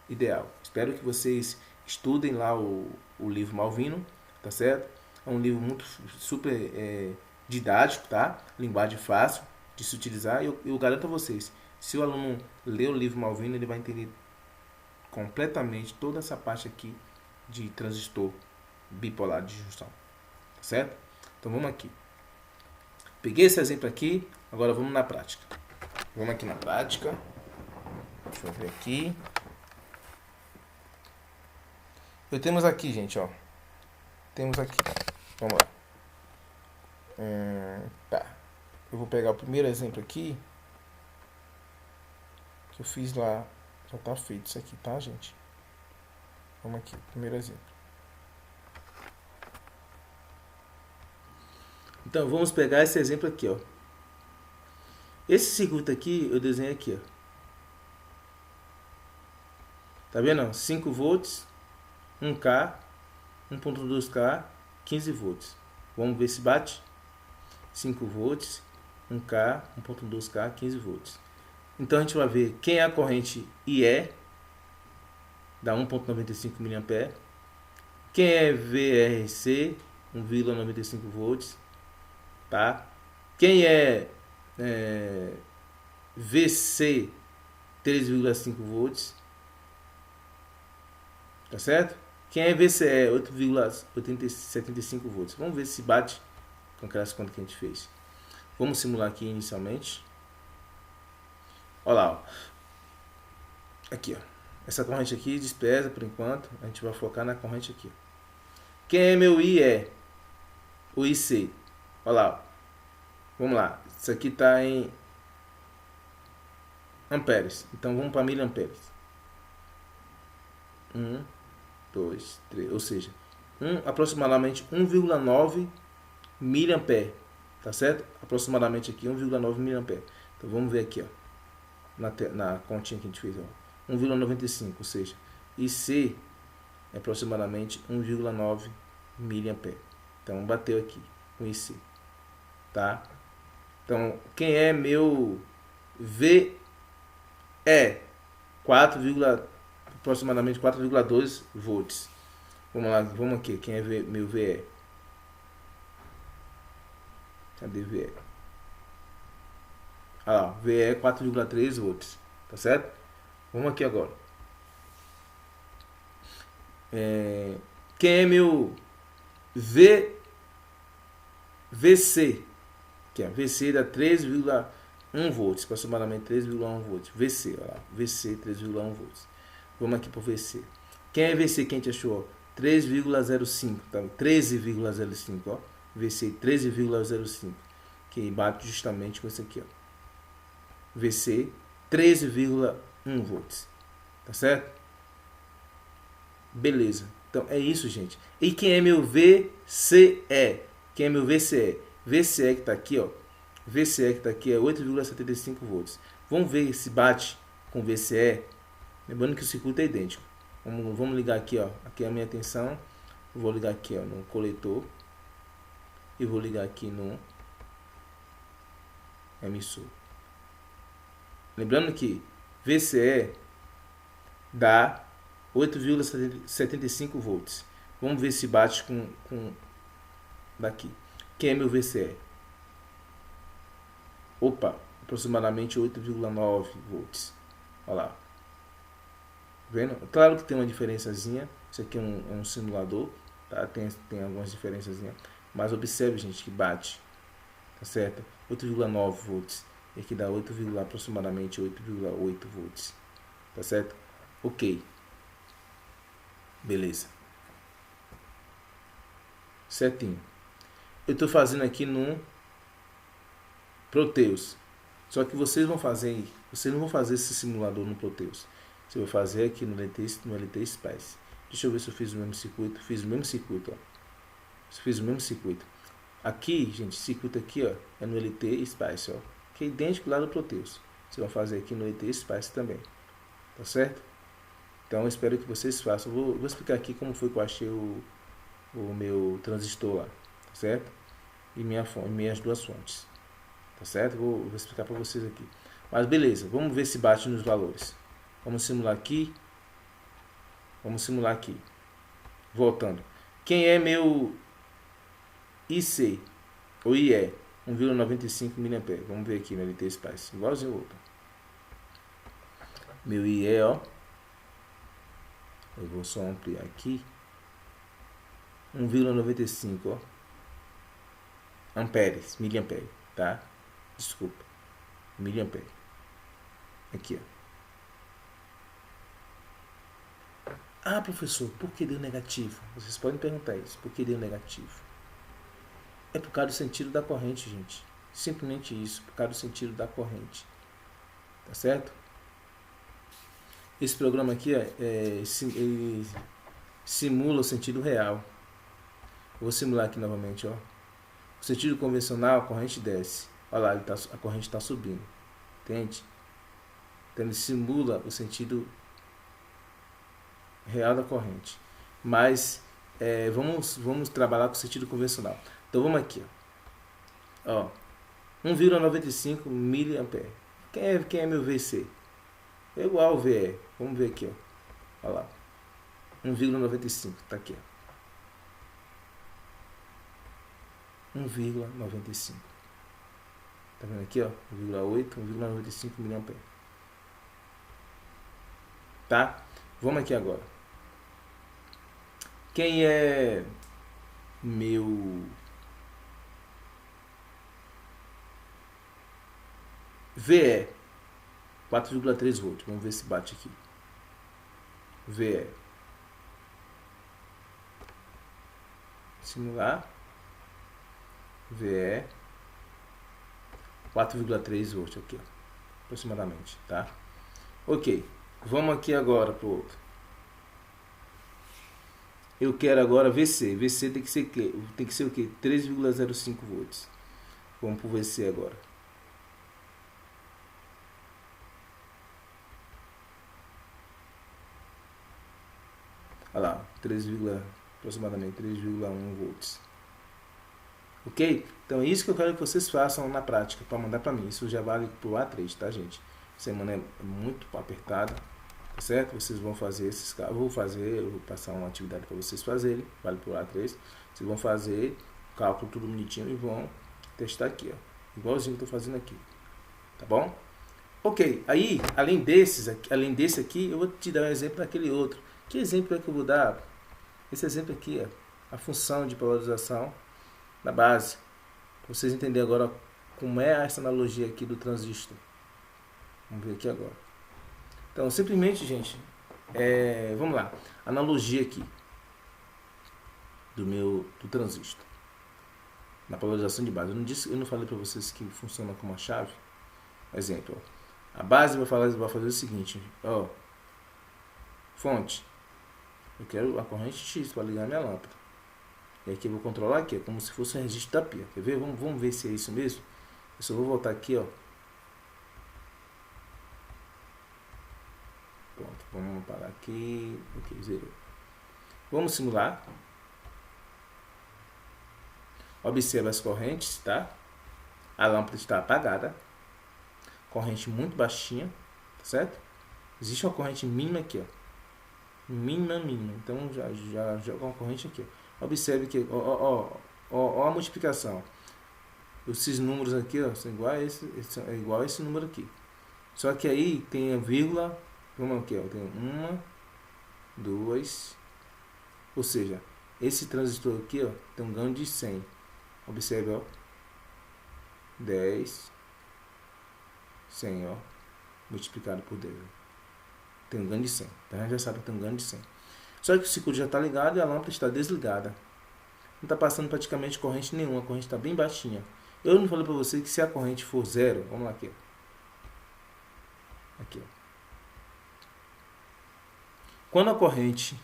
ideal. Espero que vocês estudem lá o livro Malvino, tá certo? É um livro muito super didático, tá? Linguagem fácil de se utilizar. Eu garanto a vocês, se o aluno ler o livro Malvino, ele vai entender completamente toda essa parte aqui de transistor bipolar de junção, tá certo? Então vamos aqui. Peguei esse exemplo aqui, agora vamos na prática. Vamos aqui na prática. Deixa eu ver aqui. Temos aqui, gente, ó. Temos aqui. Vamos lá. Tá. Eu vou pegar o primeiro exemplo aqui. Que eu fiz lá. Já tá feito isso aqui, tá, gente? Vamos aqui. Primeiro exemplo. Então, vamos pegar esse exemplo aqui, ó. Esse circuito aqui, eu desenhei aqui, ó. Tá vendo? 5 volts, 1K, 1.2K, 15 volts. Vamos ver se bate. 5 volts, 1K, 1.2K, 15 volts. Então a gente vai ver quem é a corrente IE, dá 1.95 mA. Quem é VRC, 1,95 volts. Tá? Quem é VC, 3,5 volts. Tá certo? Quem é VCE, 8,75 volts. Vamos ver se bate com aquelas contas que a gente fez. Vamos simular aqui inicialmente. Olha lá, ó. Aqui, ó. Essa corrente aqui despreza por enquanto. A gente vai focar na corrente aqui. Quem é meu IE? O IC. Olha lá, ó. Vamos lá. Isso aqui está em amperes. Então vamos para miliamperes. 1, 2, 3. Ou seja, aproximadamente 1,9 miliampere. Tá certo? Aproximadamente aqui 1,9 miliampere. Então vamos ver aqui, ó. Na continha que a gente fez, ó. 1,95, ou seja, IC é aproximadamente 1,9 miliampere. Então bateu aqui com IC, tá? Então quem é meu VE? Aproximadamente 4,2 volts. Vamos lá, vamos aqui. Quem é meu VE? Cadê VE? Ah lá, VE 4,3 volts. Tá certo? Vamos aqui agora. Quem é meu VC? Que é VC dá 3,1 volts, aproximadamente 3,1 volts. VC, olha lá, VC 3,1 volts. Vamos aqui para o VC. Quem é VC que a gente achou? 3,05, tá? 13,05, ó. VC 13,05, que bate justamente com esse aqui, ó. VC 13,1 volts. Tá certo? Beleza. Então é isso, gente. E quem é meu VCE? Quem é meu VCE? VCE que está aqui, ó. VCE que está aqui é 8,75 volts. Vamos ver se bate com VCE. Lembrando que o circuito é idêntico. Vamos ligar aqui, ó. Aqui é a minha tensão. Vou ligar aqui, ó, no coletor. E vou ligar aqui no emissor. Lembrando que VCE dá 8,75 volts. Vamos ver se bate com daqui. Quem é meu VCE? Opa, aproximadamente 8,9 volts. Olha lá. Vendo? Claro que tem uma diferençazinha. Isso aqui é um simulador, tá? Tem algumas diferençazinhas. Mas observe, gente, que bate. Tá certo? 8,9 volts. E aqui dá aproximadamente 8,8 volts. Tá certo? Ok. Beleza. Certinho. Eu estou fazendo aqui no Proteus. Só que vocês não vão fazer esse simulador no Proteus. Você vai fazer aqui no LT Spice. Deixa eu ver se eu fiz o mesmo circuito. Fiz o mesmo circuito, ó. Fiz o mesmo circuito. Aqui, gente, circuito aqui, ó, é no LT Spice, ó, que é idêntico lá do Proteus. Você vai fazer aqui no LT Spice também. Tá certo? Então, eu espero que vocês façam. Vou explicar aqui como foi que eu achei o meu transistor lá, tá certo? E minhas duas fontes, tá certo? Vou explicar para vocês aqui. Mas beleza, vamos ver se bate nos valores. Vamos simular aqui. Voltando. Quem é meu IC ou IE? 1,95 mA. Vamos ver aqui no LT Spice. Igualzinho o outro. Meu IE, ó. Eu vou só ampliar aqui. 1,95, ó. Amperes, miliampere, tá? Desculpa. Miliampere. Aqui, ó. Ah, professor, por que deu negativo? Vocês podem perguntar isso. Por que deu negativo? É por causa do sentido da corrente, gente. Simplesmente isso, por causa do sentido da corrente. Tá certo? Esse programa aqui ele simula o sentido real. Eu vou simular aqui novamente, ó. O sentido convencional, a corrente desce. Olha lá, a corrente está subindo. Entende? Então ele simula o sentido real da corrente. Mas vamos trabalhar com o sentido convencional. Então vamos aqui, ó. 1,95 mA. Quem é meu VC? É igual ao VE. Vamos ver aqui, ó. Olha lá. 1,95. Tá aqui, ó. 1,95. Tá vendo aqui, ó? 1,8, 1,95 mA. Tá? Vamos aqui agora. Quem é meu VE? 4,3 volts. Vamos ver se bate aqui. VE. Simular. VE. 4,3 volts aqui, ó, aproximadamente, tá? Ok. Vamos aqui agora pro outro. Eu quero agora VC. VC tem que ser o quê? 3,05 volts. Vamos pro VC agora. Olha lá, aproximadamente 3,1 volts. Ok? Então é isso que eu quero que vocês façam na prática para mandar para mim. Isso já vale pro A3, tá, gente? Semana é muito apertada, tá certo? Vocês vão fazer esses casos. Eu vou passar uma atividade para vocês fazerem, vale pro A3. Vocês vão fazer cálculo tudo bonitinho e vão testar aqui, ó. Igualzinho que eu tô fazendo aqui. Tá bom? Ok, aí, além desse aqui, eu vou te dar um exemplo daquele outro. Que exemplo é que eu vou dar? Esse exemplo aqui, ó, a função de polarização da base. Pra vocês entenderem agora como é essa analogia aqui do transistor. Vamos ver aqui agora. Então, simplesmente, gente, vamos lá. Analogia aqui do transistor. Na polarização de base. Eu não falei para vocês que funciona como uma chave? Exemplo, ó. A base vai fazer o seguinte, ó. Fonte. Eu quero a corrente X para ligar minha lâmpada. E aqui eu vou controlar aqui, é como se fosse um registro da pia. Quer ver? Vamos ver se é isso mesmo. Eu só vou voltar aqui, ó. Pronto, vamos parar aqui. Ok, zerou. Vamos simular. Observa as correntes, tá? A lâmpada está apagada. corrente muito baixinha, tá certo? Existe uma corrente mínima aqui, ó. Mínima. Então já joga uma corrente aqui, ó. Observe que, ó a multiplicação. Esses números aqui, ó, são igual a esse número aqui. Só que aí tem a vírgula, vamos aqui, ó, tem 1, 2, ou seja, esse transistor aqui, ó, tem um ganho de 100. Observe, ó, 10, 100, ó, multiplicado por 10. Tem um ganho de 100. Então a gente já sabe que tem um ganho de 100. Só que o circuito já está ligado e a lâmpada está desligada. Não está passando praticamente corrente nenhuma, a corrente está bem baixinha. Eu não falei para você que se a corrente for zero, vamos lá aqui, ó. Aqui, ó. Quando a corrente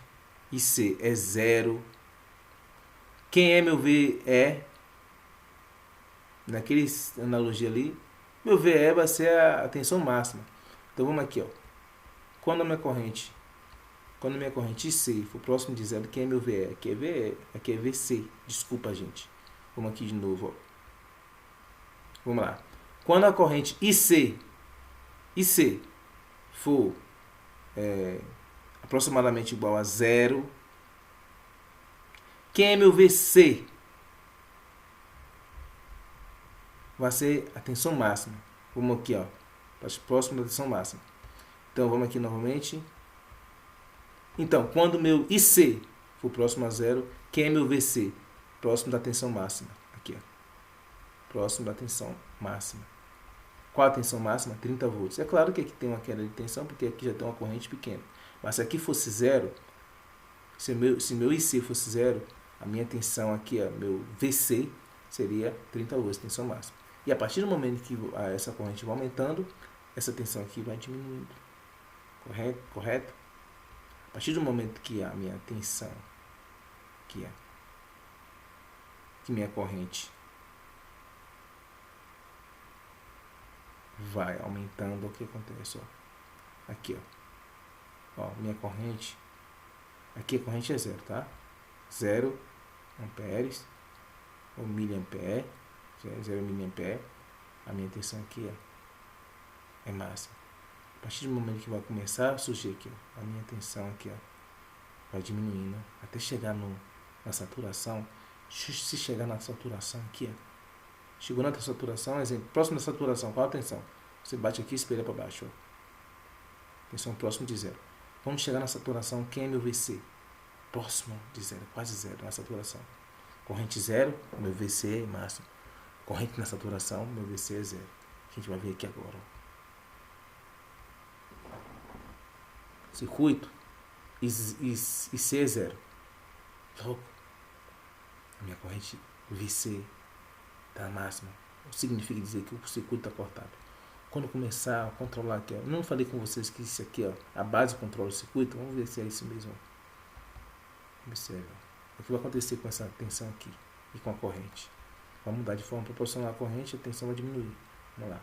IC é zero, quem é meu VE? Naquele analogia ali, meu VE vai ser a tensão máxima. Então vamos aqui, ó. Quando a minha corrente IC for próximo de zero, quem é meu VE? Aqui é VE, aqui é VC. Desculpa, gente. Vamos aqui de novo, ó. Vamos lá. Quando a corrente IC for aproximadamente igual a zero, quem é meu VC? Vai ser a tensão máxima. Vamos aqui, ó, próximo da tensão máxima. Então vamos aqui novamente. Então, quando o meu IC for próximo a zero, quem é meu VC? Próximo da tensão máxima. Aqui, ó. Próximo da tensão máxima. Qual a tensão máxima? 30 volts. É claro que aqui tem uma queda de tensão, porque aqui já tem uma corrente pequena. Mas se aqui fosse zero, se meu IC fosse zero, a minha tensão aqui, ó, meu VC, seria 30 volts, tensão máxima. E a partir do momento que essa corrente vai aumentando, essa tensão aqui vai diminuindo. Correto? A partir do momento que a minha tensão, que minha corrente vai aumentando, o que acontece? Ó. Aqui, ó, minha corrente, aqui a corrente é zero, tá? 0 amperes, ou miliampere, 0 miliampere, a minha tensão aqui, ó, é máxima. A partir do momento que vai começar a surgir aqui, ó, a minha tensão aqui, ó, vai diminuindo até chegar na saturação. Se chegar na saturação aqui, ó, chegou na saturação, exemplo, próximo da saturação, qual a tensão? Você bate aqui e espelha para baixo, ó. Tensão próximo de zero. Vamos chegar na saturação, quem é meu VC? Próximo de zero, quase zero na saturação. Corrente zero, meu VC é máximo. Corrente na saturação, meu VC é zero. A gente vai ver aqui agora, ó. Circuito IC é zero. Louco. A minha corrente VC está máxima. Significa dizer que o circuito está cortado. Quando eu começar a controlar aqui, ó, eu não falei com vocês que isso aqui, ó, a base controla o circuito. Vamos ver se é isso mesmo. Observe. O que vai acontecer com essa tensão aqui e com a corrente? Vai mudar de forma proporcional à corrente, a tensão vai diminuir. Vamos lá.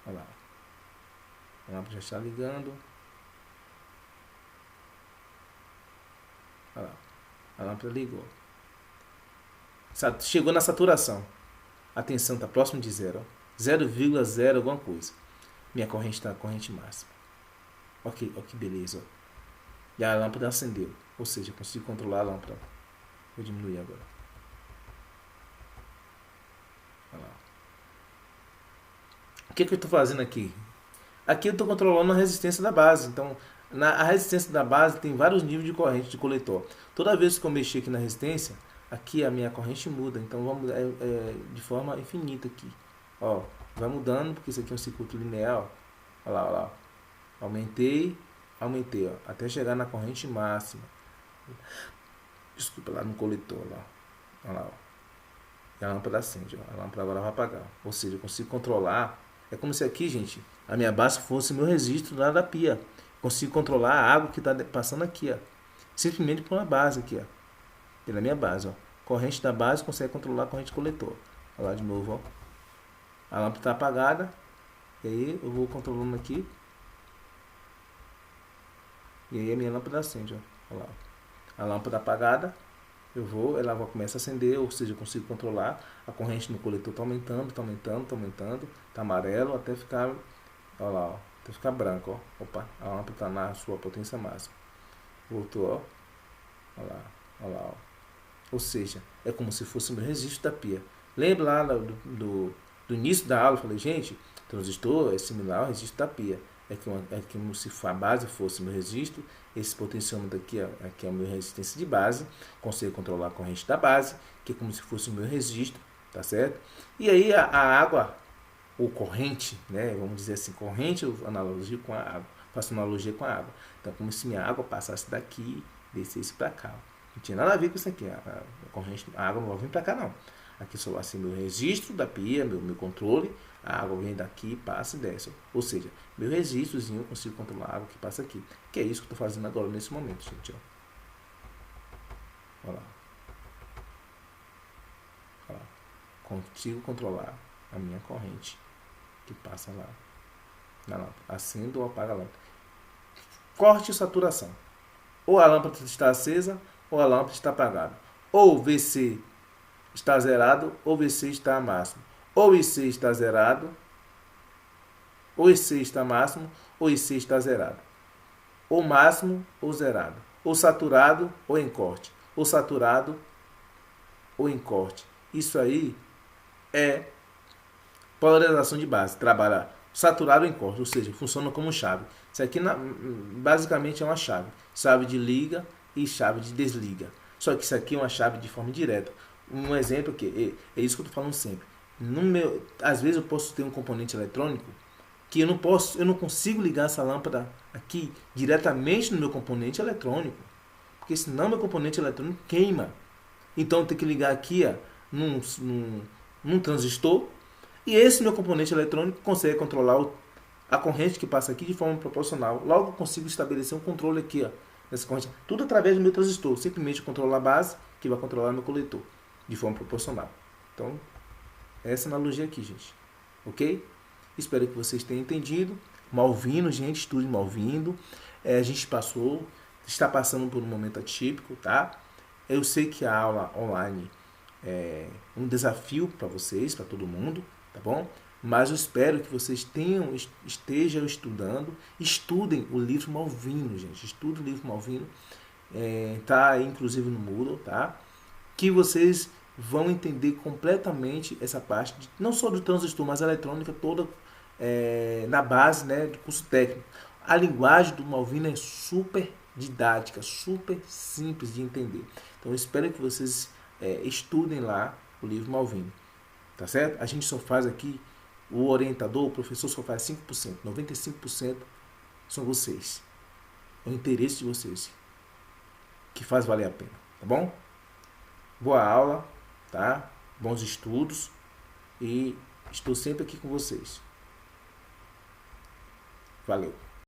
Olha lá. A lâmpada já está ligando. Olha lá. A lâmpada ligou. Chegou na saturação. A tensão está próximo de zero. 0,0 alguma coisa. Minha corrente está na corrente máxima. Ok, que beleza. Ó. E a lâmpada acendeu. Ou seja, eu consigo controlar a lâmpada. Vou diminuir agora. Olha lá. O que eu estou fazendo aqui? Aqui eu estou controlando a resistência da base. Então, a resistência da base tem vários níveis de corrente de coletor. Toda vez que eu mexer aqui na resistência, aqui a minha corrente muda. Então, vamos de forma infinita aqui. Ó, vai mudando, porque isso aqui é um circuito linear. Ó. Olha lá. Aumentei, ó, até chegar na corrente máxima. Desculpa, lá no coletor. Olha lá. Ó. E a lâmpada acende. Ó. A lâmpada agora vai apagar. Ou seja, eu consigo controlar. É como se aqui, gente, a minha base fosse meu registro lá da pia. Consigo controlar a água que está passando aqui, ó. Simplesmente por uma base aqui, ó. Pela minha base, ó. Corrente da base consegue controlar a corrente coletor. Olha lá de novo, ó. A lâmpada está apagada. E aí eu vou controlando aqui. E aí a minha lâmpada acende, ó. Olha lá. A lâmpada apagada. ela vai começar a acender, ou seja, eu consigo controlar. A corrente no coletor está aumentando, está aumentando, está aumentando, está amarelo até ficar, olha lá, ó, até ficar branco, ó. Opa, a lâmpada está na sua potência máxima. Voltou, ó. Olha lá, olha lá, ó. Ou seja, é como se fosse o meu registro da pia. Lembra lá do início da aula, eu falei, gente, transistor é similar ao registro da pia. É como se a base fosse o meu registro, esse potenciômetro aqui é a minha resistência de base, consigo controlar a corrente da base, que é como se fosse o meu registro, tá certo? E aí a água, ou corrente, né, vamos dizer assim, corrente, eu analogia com a água, faço analogia com a água. Então, como se minha água passasse daqui, descesse para cá. Não tinha nada a ver com isso aqui. A corrente, a água não vai vir para cá, não. Aqui só assim meu registro da pia, meu controle, a água vem daqui, passa e desce. Ou seja, meu registrozinho eu consigo controlar a água que passa aqui. Que é isso que eu estou fazendo agora nesse momento, gente. Ó. Olha lá. Olha lá. Consigo controlar a minha corrente que passa lá na lâmpada. Acendo ou apaga a lâmpada. Corte e saturação. Ou a lâmpada está acesa ou a lâmpada está apagada. Ou o VC está zerado ou o VC está máximo. Ou o IC está zerado, ou o IC está máximo, ou o IC está zerado. Ou máximo ou zerado. Ou saturado ou em corte. Ou saturado ou em corte. Isso aí é polarização de base. Trabalha saturado ou em corte, ou seja, funciona como chave. Isso aqui basicamente é uma chave. Chave de liga e chave de desliga. Só que isso aqui é uma chave de forma direta. Um exemplo que é isso que eu estou falando sempre. Às vezes eu posso ter um componente eletrônico que eu não consigo ligar essa lâmpada aqui diretamente no meu componente eletrônico, porque senão meu componente eletrônico queima. Então eu tenho que ligar aqui num transistor e esse meu componente eletrônico consegue controlar a corrente que passa aqui de forma proporcional. Logo eu consigo estabelecer um controle aqui, ó, nessa corrente, tudo através do meu transistor. Simplesmente controlar a base que vai controlar meu coletor de forma proporcional. Então, essa analogia aqui, gente. Ok? Espero que vocês tenham entendido. Malvino, gente, estude Malvino. A gente está passando por um momento atípico, tá? Eu sei que a aula online é um desafio para vocês, para todo mundo, tá bom? Mas eu espero que vocês estejam estudando. Estudem o livro Malvino, gente. Estudem o livro Malvino. Tá aí, inclusive, no Moodle, tá? Que vocês vão entender completamente essa parte, não só do transistor, mas a eletrônica toda na base, né, do curso técnico. A linguagem do Malvino é super didática, super simples de entender. Então eu espero que vocês estudem lá o livro Malvino. Tá certo? A gente só faz aqui, o orientador, o professor só faz 5%, 95% são vocês. É o interesse de vocês que faz valer a pena, tá bom? Boa aula, tá? Bons estudos e estou sempre aqui com vocês. Valeu!